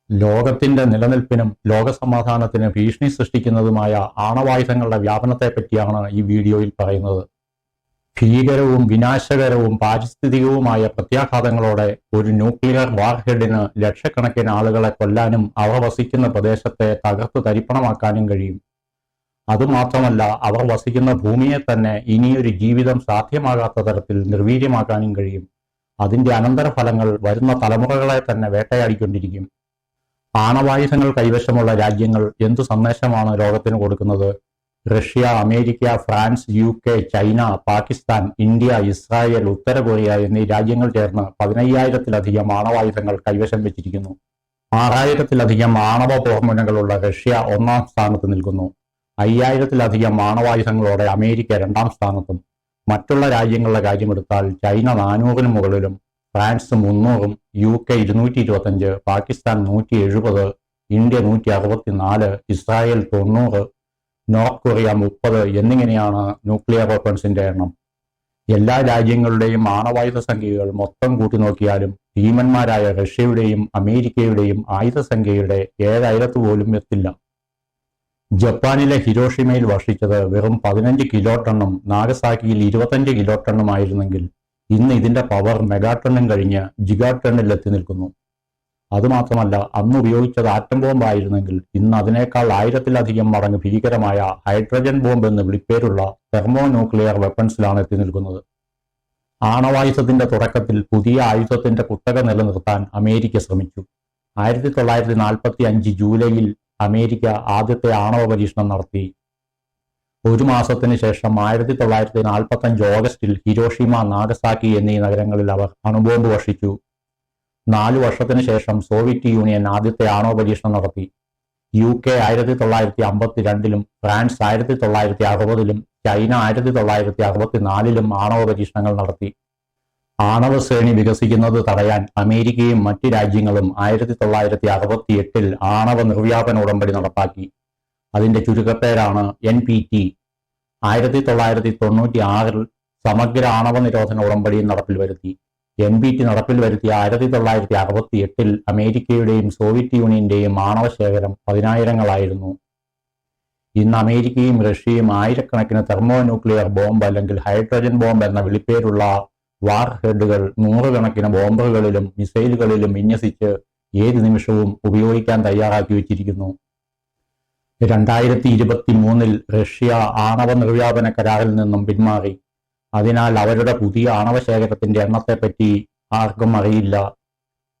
ലോകത്തിന്റെ നിലനിൽപ്പിനും ലോകസമാധാനത്തിന് ഭീഷണി സൃഷ്ടിക്കുന്നതുമായ ആണവായുധങ്ങളുടെ വ്യാപനത്തെപ്പറ്റിയാണ് ഈ വീഡിയോയിൽ പറയുന്നത്. ഭീകരവും വിനാശകരവും പാരിസ്ഥിതികവുമായ പ്രത്യാഘാതങ്ങളോടെ ഒരു ന്യൂക്ലിയർ വാർഹെഡിന് ലക്ഷക്കണക്കിന് ആളുകളെ കൊല്ലാനും അവർ വസിക്കുന്ന പ്രദേശത്തെ തകർത്ത് തരിപ്പണമാക്കാനും കഴിയും. അതുമാത്രമല്ല, അവർ വസിക്കുന്ന ഭൂമിയെ തന്നെ ഇനിയൊരു ജീവിതം സാധ്യമാകാത്ത തരത്തിൽ നിർവീര്യമാക്കാനും കഴിയും. അതിന്റെ അനന്തരഫലങ്ങൾ വരുന്ന തലമുറകളെ തന്നെ വേട്ടയാടിക്കൊണ്ടിരിക്കും. ആണവായുധങ്ങൾ കൈവശമുള്ള രാജ്യങ്ങൾ എന്തു സന്ദേശമാണ് ലോകത്തിന് കൊടുക്കുന്നത്? Russia, America, France, UK, China, Pakistan, India, Israel, ഉത്തര കൊറിയ എന്നീ രാജ്യങ്ങൾ ചേർന്ന് 15,000-ലധികം ആണവായുധങ്ങൾ കൈവശം വെച്ചിരിക്കുന്നു. 6,000-ലധികം ആണവ പോർമുനകളുള്ള റഷ്യ 1-ാം സ്ഥാനത്ത് നിൽക്കുന്നു. 5,000-ലധികം ആണവായുധങ്ങളോടെ അമേരിക്ക 2-ാം സ്ഥാനത്തും. മറ്റുള്ള രാജ്യങ്ങളുടെ കാര്യമെടുത്താൽ ചൈന 400-ന് മുകളിലും, ഫ്രാൻസ് 300-ഉം, UK 225, Pakistan 170, India 164, Israel 90, north Korea 30 എന്നിങ്ങനെയാണ് ന്യൂക്ലിയർ വെപ്പൺസിന്റെ എണ്ണം. എല്ലാ രാജ്യങ്ങളുടെയും ആണവായുധ സംഖ്യകൾ മൊത്തം കൂട്ടി നോക്കിയാലും ഭീമന്മാരായ റഷ്യയുടെയും അമേരിക്കയുടെയും ആയുധ സംഖ്യയുടെ 7/1000 പോലും എത്തില്ല. ജപ്പാനിലെ ഹിരോഷിമയിൽ വർഷിച്ചത് വെറും 15 കിലോ ടണ്ണും നാഗസാക്കിയിൽ 25 കിലോ ടണ്ണുമായിരുന്നെങ്കിൽ ഇന്ന് ഇതിന്റെ പവർ മെഗാടണ്ണും കഴിഞ്ഞ് ജിഗാടണ്ണിൽ എത്തി നിൽക്കുന്നു. അതുമാത്രമല്ല, അന്ന് ഉപയോഗിച്ചത് ആറ്റം ബോംബായിരുന്നെങ്കിൽ ഇന്ന് അതിനേക്കാൾ 1000-ലധികം മടങ്ങ് ഭീകരമായ ഹൈഡ്രജൻ ബോംബ് എന്ന് വിളിപ്പേരുള്ള തെർമോ ന്യൂക്ലിയർ വെപ്പൺസിലാണ് എത്തി നിൽക്കുന്നത്. ആണവായുധത്തിന്റെ തുടക്കത്തിൽ പുതിയ ആയുധത്തിന്റെ കുത്തക നിലനിർത്താൻ അമേരിക്ക ശ്രമിച്ചു. 1945 ജൂലൈയിൽ അമേരിക്ക ആദ്യത്തെ ആണവ പരീക്ഷണം നടത്തി. ഒരു മാസത്തിന് ശേഷം 1945 ഓഗസ്റ്റിൽ ഹിരോഷിമ, നാഗസാക്കി എന്നീ നഗരങ്ങളിൽ അവർ അണുബോംബ് വർഷിച്ചു. 4 വർഷത്തിന് ശേഷം സോവിയറ്റ് യൂണിയൻ ആദ്യത്തെ ആണവ പരീക്ഷണം നടത്തി. UK 1952-ലും, ഫ്രാൻസ് 1960-ലും, ചൈന 1964-ലും ആണവ പരീക്ഷണങ്ങൾ നടത്തി. ആണവ ശ്രേണി വികസിക്കുന്നത് തടയാൻ അമേരിക്കയും മറ്റ് രാജ്യങ്ങളും 1968-ൽ ആണവ നിർവ്യാപന ഉടമ്പടി നടപ്പാക്കി. അതിന്റെ ചുരുക്കപ്പേരാണ് NPT. 1996-ൽ സമഗ്ര ആണവ നിരോധന ഉടമ്പടിയും നടപ്പിൽ വരുത്തി. NPT നടപ്പിൽ വരുത്തിയ 1968-ൽ അമേരിക്കയുടെയും സോവിയറ്റ് യൂണിയന്റെയും ആണവ ശേഖരം 10,000-ങ്ങളായിരുന്നു. ഇന്ന് അമേരിക്കയും റഷ്യയും ആയിരക്കണക്കിന് തെർമോ ന്യൂക്ലിയർ ബോംബ് അല്ലെങ്കിൽ ഹൈഡ്രജൻ ബോംബ് എന്ന വിളിപ്പേരുള്ള വാർ ഹെഡുകൾ 100 കണക്കിന് ബോംബുകളിലും മിസൈലുകളിലും വിന്യസിച്ച് ഏത് നിമിഷവും ഉപയോഗിക്കാൻ തയ്യാറാക്കി വെച്ചിരിക്കുന്നു. 2023-ൽ റഷ്യ ആണവ നിർവ്യാപന കരാറിൽ നിന്നും പിന്മാറി. അതിനാൽ അവരുടെ പുതിയ ആണവ ശേഖരത്തിന്റെ എണ്ണത്തെപ്പറ്റി ആർക്കും അറിയില്ല.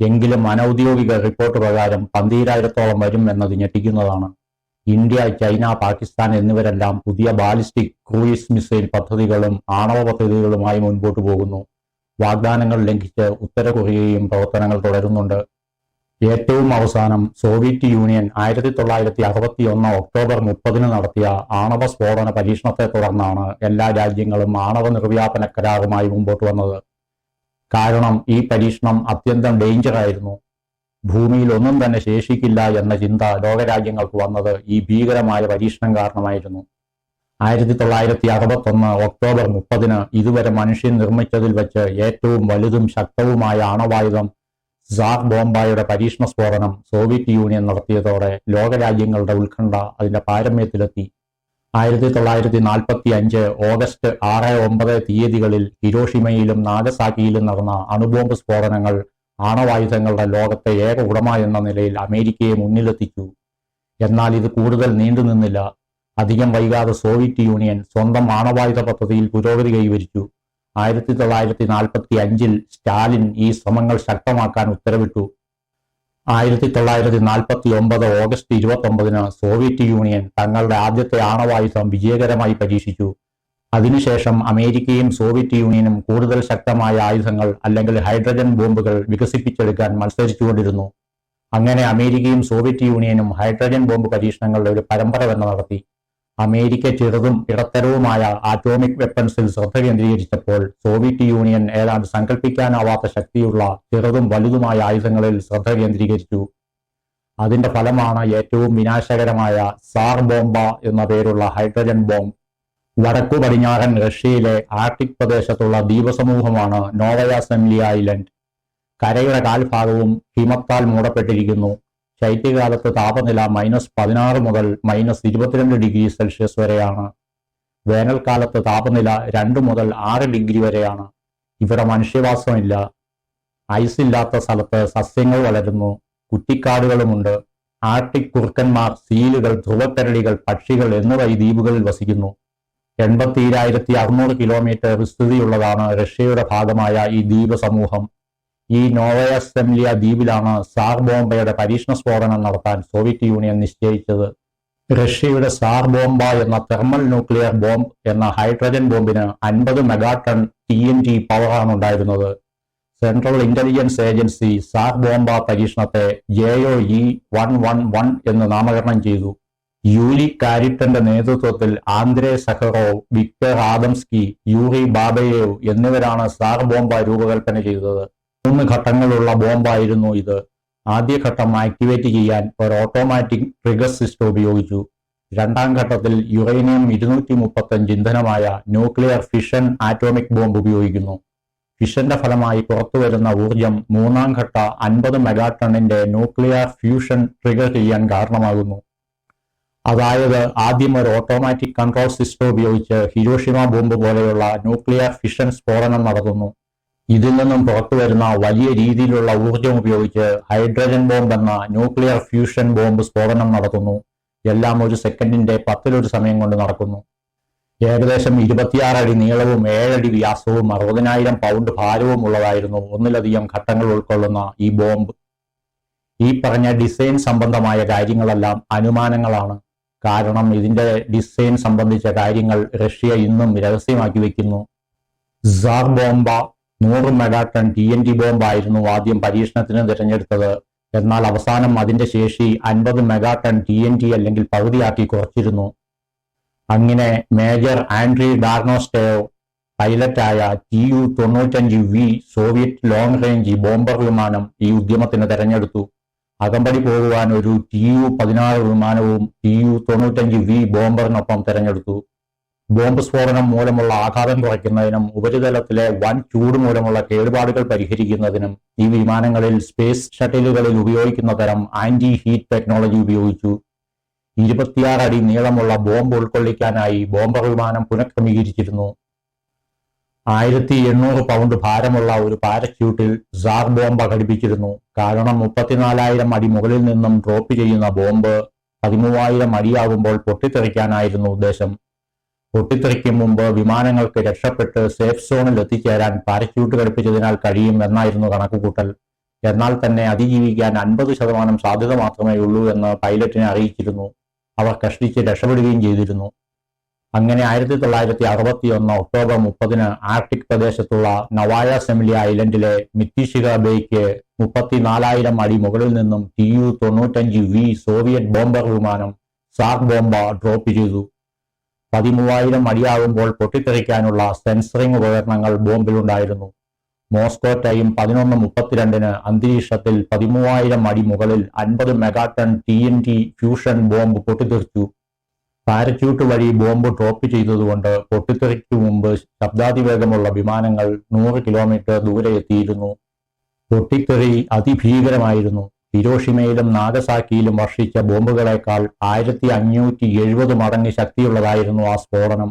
എങ്കിലും അനൌദ്യോഗിക റിപ്പോർട്ട് പ്രകാരം 12,000-ഓളം വരും എന്നത് ഞെട്ടിക്കുന്നതാണ്. ഇന്ത്യ, ചൈന, പാകിസ്ഥാൻ എന്നിവരെല്ലാം പുതിയ ബാലിസ്റ്റിക് ക്രൂയിസ് മിസൈൽ പദ്ധതികളും ആണവ പദ്ധതികളുമായി മുൻപോട്ട് പോകുന്നു. വാഗ്ദാനങ്ങൾ ലംഘിച്ച് ഉത്തര കൊറിയയും പ്രവർത്തനങ്ങൾ തുടരുന്നുണ്ട്. ഏറ്റവും അവസാനം സോവിയറ്റ് യൂണിയൻ 1961 ഒക്ടോബർ 30-ന് നടത്തിയ ആണവ സ്ഫോടന പരീക്ഷണത്തെ തുടർന്നാണ് എല്ലാ രാജ്യങ്ങളും ആണവ നിർവ്യാപന കരാറുമായി മുമ്പോട്ട് വന്നത്. കാരണം ഈ പരീക്ഷണം അത്യന്തം ഡേഞ്ചറായിരുന്നു. ഭൂമിയിൽ ഒന്നും തന്നെ ശേഷിക്കില്ല എന്ന ചിന്ത ലോകരാജ്യങ്ങൾക്ക് വന്നത് ഈ ഭീകരമായ പരീക്ഷണം കാരണമായിരുന്നു. 1961 ഒക്ടോബർ 30-ന് ഇതുവരെ മനുഷ്യൻ നിർമ്മിച്ചതിൽ വെച്ച് ഏറ്റവും വലുതും ശക്തവുമായ ആണവായുധം സാർ ബോംബായുടെ പരീക്ഷണ സ്ഫോടനം സോവിയറ്റ് യൂണിയൻ നടത്തിയതോടെ ലോകരാജ്യങ്ങളുടെ ഉത്കണ്ഠ അതിന്റെ പാരമ്യത്തിലെത്തി. 1945 ഓഗസ്റ്റ് 6-9 തീയതികളിൽ ഹിരോഷിമയിലും നാഗസാക്കിയിലും നടന്ന അണുബോംബ് സ്ഫോടനങ്ങൾ ആണവായുധങ്ങളുടെ ലോകത്തെ ഏക ഉടമ എന്ന നിലയിൽ അമേരിക്കയെ മുന്നിലെത്തിച്ചു. എന്നാൽ ഇത് കൂടുതൽ നീണ്ടുനിന്നില്ല. അധികം വൈകാതെ സോവിയറ്റ് യൂണിയൻ സ്വന്തം ആണവായുധ പദ്ധതിയിൽ പുരോഗതി കൈവരിച്ചു. 1945-ൽ സ്റ്റാലിൻ ഈ ശ്രമങ്ങൾ ശക്തമാക്കാൻ ഉത്തരവിട്ടു. 1949 ഓഗസ്റ്റ് 29-ന് സോവിയറ്റ് യൂണിയൻ തങ്ങളുടെ ആദ്യത്തെ ആണവായുധം വിജയകരമായി പരീക്ഷിച്ചു. അതിനുശേഷം അമേരിക്കയും സോവിയറ്റ് യൂണിയനും കൂടുതൽ ശക്തമായ ആയുധങ്ങൾ അല്ലെങ്കിൽ ഹൈഡ്രജൻ ബോംബുകൾ വികസിപ്പിച്ചെടുക്കാൻ മത്സരിച്ചുകൊണ്ടിരുന്നു. അങ്ങനെ അമേരിക്കയും സോവിയറ്റ് യൂണിയനും ഹൈഡ്രജൻ ബോംബ് പരീക്ഷണങ്ങളുടെ ഒരു പരമ്പര തന്നെ നടത്തി. അമേരിക്ക ചെറുതും ഇടത്തരവുമായ ആറ്റോമിക് വെപ്പൺസിൽ ശ്രദ്ധ കേന്ദ്രീകരിച്ചപ്പോൾ സോവിയറ്റ് യൂണിയൻ ഏതാണ്ട് സങ്കല്പിക്കാനാവാത്ത ശക്തിയുള്ള ചെറുതും വലുതുമായ ആയുധങ്ങളിൽ ശ്രദ്ധ കേന്ദ്രീകരിച്ചു. അതിന്റെ ഫലമാണ് ഏറ്റവും വിനാശകരമായ സാർ ബോംബ എന്ന പേരുള്ള ഹൈഡ്രജൻ ബോംബ്. വടക്കു പടിഞ്ഞാറൻ റഷ്യയിലെ ആർട്ടിക് പ്രദേശത്തുള്ള ദ്വീപസമൂഹമാണ് നോവയ സെംലിയ ഐലൻഡ്. കരയുടെ കാൽഭാഗവും ഹിമത്താൽ മൂടപ്പെട്ടിരിക്കുന്നു. ശൈത്യകാലത്ത് താപനില -16 മുതൽ -22 ഡിഗ്രി സെൽഷ്യസ് വരെയാണ്. വേനൽക്കാലത്ത് താപനില 2 മുതൽ 6 ഡിഗ്രി വരെയാണ്. ഇവിടെ മനുഷ്യവാസമില്ല. ഐസില്ലാത്ത സ്ഥലത്ത് സസ്യങ്ങൾ വളരുന്നു. കുറ്റിക്കാടുകളുമുണ്ട്. ആർട്ടിക് കുറുക്കന്മാർ, സീലുകൾ, ധ്രുവക്കരടികൾ, പക്ഷികൾ എന്നിവ ഈ ദ്വീപുകളിൽ വസിക്കുന്നു. 87,600 കിലോമീറ്റർ വിസ്തൃതിയുള്ളതാണ് റഷ്യയുടെ ഭാഗമായ ഈ ദ്വീപ സമൂഹം. ഈ നോവയ സെംലിയ ദ്വീപിലാണ് സാർ ബോംബയുടെ പരീക്ഷണ സ്ഫോടനം നടത്താൻ സോവിയറ്റ് യൂണിയൻ നിശ്ചയിച്ചത്. റഷ്യയുടെ സാർ ബോംബ എന്ന തെർമൽ ന്യൂക്ലിയർ ബോംബ് എന്ന ഹൈഡ്രജൻ ബോംബിന് 50 മെഗാടൺ TNT പവറാണ് ഉണ്ടായിരുന്നത്. Central intelligence agency Tsar Bomba പരീക്ഷണത്തെ JOE-111 എന്ന് നാമകരണം ചെയ്തു. യൂലി കാരിറ്റന്റെ നേതൃത്വത്തിൽ Andrei Sakharov, Viktor Adamsky, Yuri Babayev എന്നിവരാണ് സാർ ബോംബ രൂപകൽപ്പന ചെയ്തത്. 3 ഘട്ടങ്ങളുള്ള ബോംബായിരുന്നു ഇത്. ആദ്യഘട്ടം ആക്ടിവേറ്റ് ചെയ്യാൻ ഒരു ഓട്ടോമാറ്റിക് ട്രിഗർ സിസ്റ്റം ഉപയോഗിച്ചു. രണ്ടാം ഘട്ടത്തിൽ യുറേനിയം 235 ഇന്ധനമായ ന്യൂക്ലിയർ ഫിഷൻ ആറ്റോമിക് ബോംബ് ഉപയോഗിക്കുന്നു. ഫിഷന്റെ ഫലമായി പുറത്തുവരുന്ന ഊർജം 3-ാം ഘട്ട 50 മെഗാടണിന്റെ ന്യൂക്ലിയർ ഫ്യൂഷൻ ട്രിഗർ ചെയ്യാൻ കാരണമാകുന്നു. അതായത് ആദ്യം ഒരു ഓട്ടോമാറ്റിക് കൺട്രോൾ സിസ്റ്റം ഉപയോഗിച്ച് ഹിരോഷിമ ബോംബ് പോലെയുള്ള ന്യൂക്ലിയർ ഫിഷൻ സ്ഫോടനം നടത്തുന്നു. ഇതിൽ നിന്നും പുറത്തുവരുന്ന വലിയ രീതിയിലുള്ള ഊർജം ഉപയോഗിച്ച് ഹൈഡ്രജൻ ബോംബ് എന്ന ന്യൂക്ലിയർ ഫ്യൂഷൻ ബോംബ് സ്ഫോടനം നടത്തുന്നു. എല്ലാം 1 സെക്കൻഡിന്റെ 10-ലൊരു സമയം കൊണ്ട് നടക്കുന്നു. ഏകദേശം 26 അടി നീളവും 7 അടി വ്യാസവും 60,000 പൗണ്ട് ഭാരവും ഉള്ളതായിരുന്നു ഒന്നിലധികം ഘട്ടങ്ങൾ ഉൾക്കൊള്ളുന്ന ഈ ബോംബ്. ഈ പറഞ്ഞ ഡിസൈൻ സംബന്ധമായ കാര്യങ്ങളെല്ലാം അനുമാനങ്ങളാണ്. കാരണം ഇതിന്റെ ഡിസൈൻ സംബന്ധിച്ച കാര്യങ്ങൾ റഷ്യ ഇന്നും രഹസ്യമാക്കി വെക്കുന്നു. സാർ ബോംബ 100 മെഗാടൺ TNT ബോംബായിരുന്നു ആദ്യം പരീക്ഷണത്തിന് തിരഞ്ഞെടുത്തത്. എന്നാൽ അവസാനം അതിന്റെ ശേഷി 50 മെഗാടൺ TNT അല്ലെങ്കിൽ പകുതിയാക്കി കുറച്ചിരുന്നു. അങ്ങനെ മേജർ ആൻഡ്രി ഡാർണോസ്റ്റേവ് പൈലറ്റായ Tu-95V Soviet long range bomber വിമാനം ഈ ഉദ്യമത്തിന് തെരഞ്ഞെടുത്തു. അകമ്പടി പോകുവാൻ ഒരു Tu-16 വിമാനവും Tu-95V ബോംബറിനൊപ്പം തെരഞ്ഞെടുത്തു. ബോംബ് സ്ഫോടനം മൂലമുള്ള ആഘാതം കുറയ്ക്കുന്നതിനും ഉപരിതലത്തിലെ വൻ ചൂട് മൂലമുള്ള കേടുപാടുകൾ പരിഹരിക്കുന്നതിനും ഈ വിമാനങ്ങളിൽ സ്പേസ് ഷട്ടിലുകളിൽ ഉപയോഗിക്കുന്ന തരം ആന്റി ഹീറ്റ് ടെക്നോളജി ഉപയോഗിച്ചു. 26 അടി നീളമുള്ള ബോംബ് ഉൾക്കൊള്ളിക്കാനായി ബോംബർ വിമാനം പുനഃക്രമീകരിച്ചിരുന്നു. 1800 പൗണ്ട് ഭാരമുള്ള ഒരു പാരച്യൂട്ടിൽ സാർ ബോംബ് ഘടിപ്പിച്ചിരുന്നു. കാരണം 34,000 അടി മുകളിൽ നിന്നും ഡ്രോപ്പ് ചെയ്യുന്ന ബോംബ് 13,000 അടിയാകുമ്പോൾ പൊട്ടിത്തെറിക്കാനായിരുന്നു ഉദ്ദേശം. പൊട്ടിത്തെറിക്കും മുമ്പ് വിമാനങ്ങൾക്ക് രക്ഷപ്പെട്ട് സേഫ് സോണിൽ എത്തിച്ചേരാൻ പാരച്യൂട്ട് ഘടിപ്പിച്ചതിനാൽ കഴിയും എന്നായിരുന്നു കണക്കുകൂട്ടൽ. എന്നാൽ തന്നെ അതിജീവിക്കാൻ 50% സാധ്യത മാത്രമേ ഉള്ളൂ എന്ന് പൈലറ്റിനെ അറിയിച്ചിരുന്നു. അവർ കഷ്ടിച്ച് രക്ഷപ്പെടുകയും ചെയ്തിരുന്നു. അങ്ങനെ 1961 ഒക്ടോബർ 30-ന് ആർട്ടിക് പ്രദേശത്തുള്ള നവായ സെമിലിയ ഐലൻഡിലെ മിത്തിഷിക ബേയ്ക്ക് 34,000 അടി മുകളിൽ നിന്നും Tu-95V സോവിയറ്റ് ബോംബർ വിമാനം സാർ ബോംബ ഡ്രോപ്പ് ചെയ്തു. 13,000 അടിയാകുമ്പോൾ പൊട്ടിത്തെറിക്കാനുള്ള സെൻസറിംഗ് ഉപകരണങ്ങൾ ബോംബിലുണ്ടായിരുന്നു. മോസ്കോ ടൈം 11:32-ന് അന്തരീക്ഷത്തിൽ 13,000 അടി മുകളിൽ 50 മെഗാടൺ TNT ഫ്യൂഷൻ ബോംബ് പൊട്ടിത്തെറിച്ചു. പാരച്യൂട്ട് വഴി ബോംബ് ഡ്രോപ്പ് ചെയ്തതുകൊണ്ട് പൊട്ടിത്തെറിക്കു മുമ്പ് ശബ്ദാതിവേഗമുള്ള വിമാനങ്ങൾ 100 കിലോമീറ്റർ ദൂരെ എത്തിയിരുന്നു. പൊട്ടിത്തെറി അതിഭീകരമായിരുന്നു. ഹിരോഷിമയിലും നാഗസാക്കിയിലും വർഷിച്ച ബോംബുകളേക്കാൾ 1570 മടങ്ങ് ശക്തിയുള്ളതായിരുന്നു ആ സ്ഫോടനം.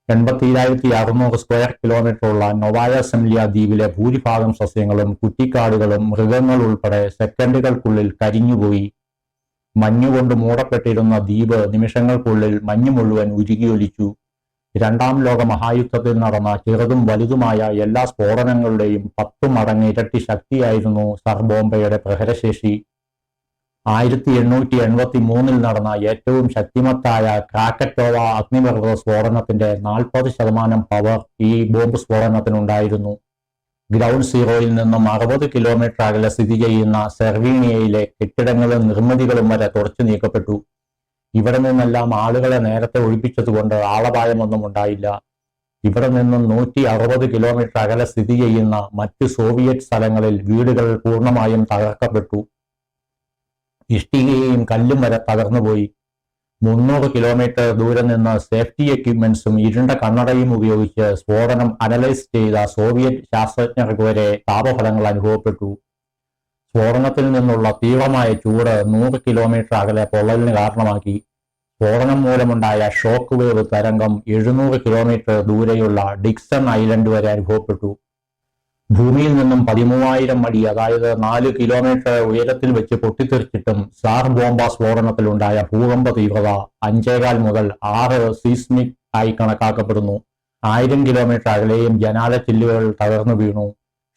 87,600 സ്ക്വയർ കിലോമീറ്ററുള്ള നൊവായ സെംലിയ ദ്വീപിലെ ഭൂരിഭാഗം സസ്യങ്ങളും കുറ്റിക്കാടുകളും മൃഗങ്ങൾ ഉൾപ്പെടെ സെക്കൻഡുകൾക്കുള്ളിൽ കരിഞ്ഞുപോയി. മഞ്ഞുകൊണ്ട് മൂടപ്പെട്ടിരുന്ന ദ്വീപ് നിമിഷങ്ങൾക്കുള്ളിൽ മഞ്ഞ് മുഴുവൻ ഉരുകിയൊലിച്ചു. 2-ാം ലോക മഹായുദ്ധത്തിൽ നടന്ന ചെറുതും വലുതുമായ എല്ലാ സ്ഫോടനങ്ങളുടെയും 10 മടങ്ങ് ഇരട്ടി ശക്തിയായിരുന്നു സാർ ബോംബയുടെ പ്രഹരശേഷി. 1883-ൽ നടന്ന ഏറ്റവും ശക്തിമത്തായ ക്രാക്കറ്റോവ അഗ്നിപർവ്വത സ്ഫോടനത്തിന്റെ 40% പവർ ഈ ബോംബ് സ്ഫോടനത്തിനുണ്ടായിരുന്നു. ഗ്രൗണ്ട് സീറോയിൽ നിന്നും 60 കിലോമീറ്റർ അകലെ സ്ഥിതി ചെയ്യുന്ന സെർവീനിയയിലെ കെട്ടിടങ്ങളും നിർമ്മിതികളും വരെ തുടച്ചു നീക്കപ്പെട്ടു. ഇവിടെ നിന്നെല്ലാം ആളുകളെ നേരത്തെ ഒഴിപ്പിച്ചതുകൊണ്ട് ആളപായമൊന്നും ഉണ്ടായില്ല. ഇവിടെ നിന്നും 160 കിലോമീറ്റർ അകലെ സ്ഥിതി ചെയ്യുന്ന മറ്റ് സോവിയറ്റ് സ്ഥലങ്ങളിൽ വീടുകൾ പൂർണ്ണമായും തകർക്കപ്പെട്ടു. ഇഷ്ടികയും കല്ലും വരെ തകർന്നുപോയി. 300 കിലോമീറ്റർ ദൂരെ നിന്ന് സേഫ്റ്റി എക്യുപ്മെന്റ്സും ഇരുണ്ട കണ്ണടയും ഉപയോഗിച്ച് സ്ഫോടനം അനലൈസ് ചെയ്ത സോവിയറ്റ് ശാസ്ത്രജ്ഞർക്ക് വരെ താപഫലങ്ങൾ അനുഭവപ്പെട്ടു. സ്ഫോടനത്തിൽ നിന്നുള്ള തീവ്രമായ ചൂട് 100 കിലോമീറ്റർ അകലെ പൊള്ളലിന് കാരണമാക്കി. സ്ഫോടനം മൂലമുണ്ടായ ഷോക്ക് വേവ് തരംഗം 700 കിലോമീറ്റർ ദൂരെയുള്ള ഡിക്സൺ ഐലൻഡ് വരെ അനുഭവപ്പെട്ടു. ഭൂമിയിൽ നിന്നും 13,000 അടി, അതായത് 4 കിലോമീറ്റർ ഉയരത്തിൽ വെച്ച് പൊട്ടിത്തെറിച്ചിട്ടും സാർ ബോംബ സ്ഫോടനത്തിലുണ്ടായ ഭൂകമ്പ തീവ്രത 5.4 മുതൽ 6 സീസ്മിക് ആയി കണക്കാക്കപ്പെടുന്നു. 1000 കിലോമീറ്റർ അകലെയും ജനാല ചില്ലുകൾ തകർന്നു വീണു.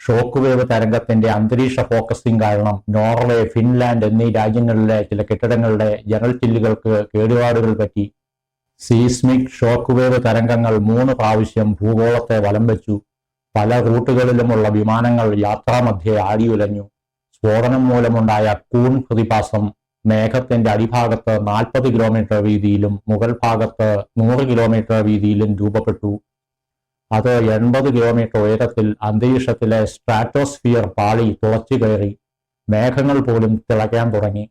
ഷോക്ക് വേവ് തരംഗത്തിന്റെ അന്തരീക്ഷ ഫോക്കസിംഗ് കാരണം നോർവേ, ഫിൻലാൻഡ് എന്നീ രാജ്യങ്ങളിലെ ചില കെട്ടിടങ്ങളുടെ ജനൽ ചില്ലുകൾക്ക് കേടുപാടുകൾ പറ്റി. സീസ്മിക് ഷോക്ക് വേവ് തരംഗങ്ങൾ 3 പ്രാവശ്യം ഭൂഗോളത്തെ വലം വെച്ചു. പല റൂട്ടുകളിലുമുള്ള വിമാനങ്ങൾ യാത്രാമധ്യേ ആടിയുലഞ്ഞു. സ്ഫോടനം മൂലമുണ്ടായ കൂൺ പ്രതിഭാസം മേഘത്തിന്റെ അടിഭാഗത്ത് 40 കിലോമീറ്റർ വീതിയിലും മുകൾ ഭാഗത്ത് 100 കിലോമീറ്റർ വീതിയിലും രൂപപ്പെട്ടു. അത് 80 കിലോമീറ്റർ ഉയരത്തിൽ അന്തരീക്ഷത്തിലെ സ്ട്രാറ്റോസ്ഫിയർ പാളി തുളച്ചു കയറി. മേഘങ്ങൾ പോലും തിളയ്ക്കാൻ തുടങ്ങി.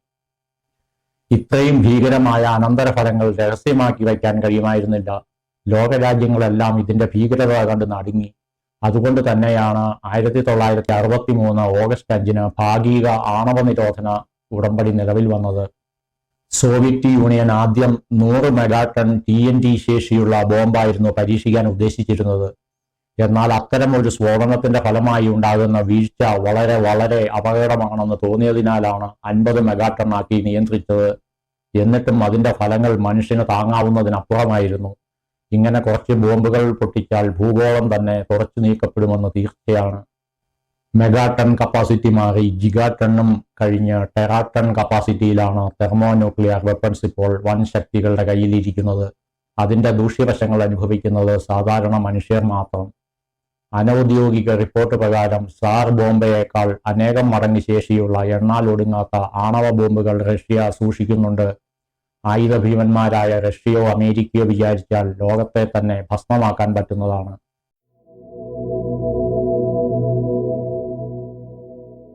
ഇത്രയും ഭീകരമായ അനന്തരഫലങ്ങൾ രഹസ്യമാക്കി വയ്ക്കാൻ കഴിയുമായിരുന്നില്ല. ലോകരാജ്യങ്ങളെല്ലാം ഇതിന്റെ ഭീകരത കണ്ട് നടുങ്ങി. അതുകൊണ്ട് തന്നെയാണ് 1963 ഓഗസ്റ്റ് 5 ഭാഗിക ആണവ നിരോധന ഉടമ്പടി നിലവിൽ വന്നത്. സോവിയറ്റ് യൂണിയൻ ആദ്യം 100 മെഗാടൺ TNT ശേഷിയുള്ള ബോംബായിരുന്നു പരീക്ഷിക്കാൻ ഉദ്ദേശിച്ചിരുന്നത്. എന്നാൽ അത്തരം ഒരു സ്ഫോടനത്തിന്റെ ഫലമായി ഉണ്ടാകുന്ന വീഴ്ച വളരെ വളരെ അപകടമാണെന്ന് തോന്നിയതിനാലാണ് 50 മെഗാടൺ ആക്കി നിയന്ത്രിച്ചത്. എന്നിട്ടും അതിന്റെ ഫലങ്ങൾ മനുഷ്യന് താങ്ങാവുന്നതിനപ്പുറമായിരുന്നു. ഇങ്ങനെ കുറച്ച് ബോംബുകൾ പൊട്ടിച്ചാൽ ഭൂഗോളം തന്നെ തുടച്ചു നീക്കപ്പെടുമെന്ന് തീർച്ചയാണ്. മെഗാടൺ കപ്പാസിറ്റി മാറി ജിഗാടണ്ണും കഴിഞ്ഞ് ടെറാടൺ കപ്പാസിറ്റിയിലാണ് തെർമോ ന്യൂക്ലിയർ വെപ്പൺസ് ഇപ്പോൾ വൻ ശക്തികളുടെ കയ്യിലിരിക്കുന്നത്. അതിന്റെ ദൂഷ്യവശങ്ങൾ അനുഭവിക്കുന്നത് സാധാരണ മനുഷ്യർ മാത്രം. അനൌദ്യോഗിക റിപ്പോർട്ട് പ്രകാരം സാർ ബോംബയേക്കാൾ അനേകം മടങ്ങ് ശേഷിയുള്ള എണ്ണാൽ ഒടുങ്ങാത്ത ആണവ ബോംബുകൾ റഷ്യ സൂക്ഷിക്കുന്നുണ്ട്. ആയുധ ഭീമന്മാരായ റഷ്യയോ അമേരിക്കയോ വിചാരിച്ചാൽ ലോകത്തെ തന്നെ ഭസ്മമാക്കാൻ പറ്റുന്നതാണ്.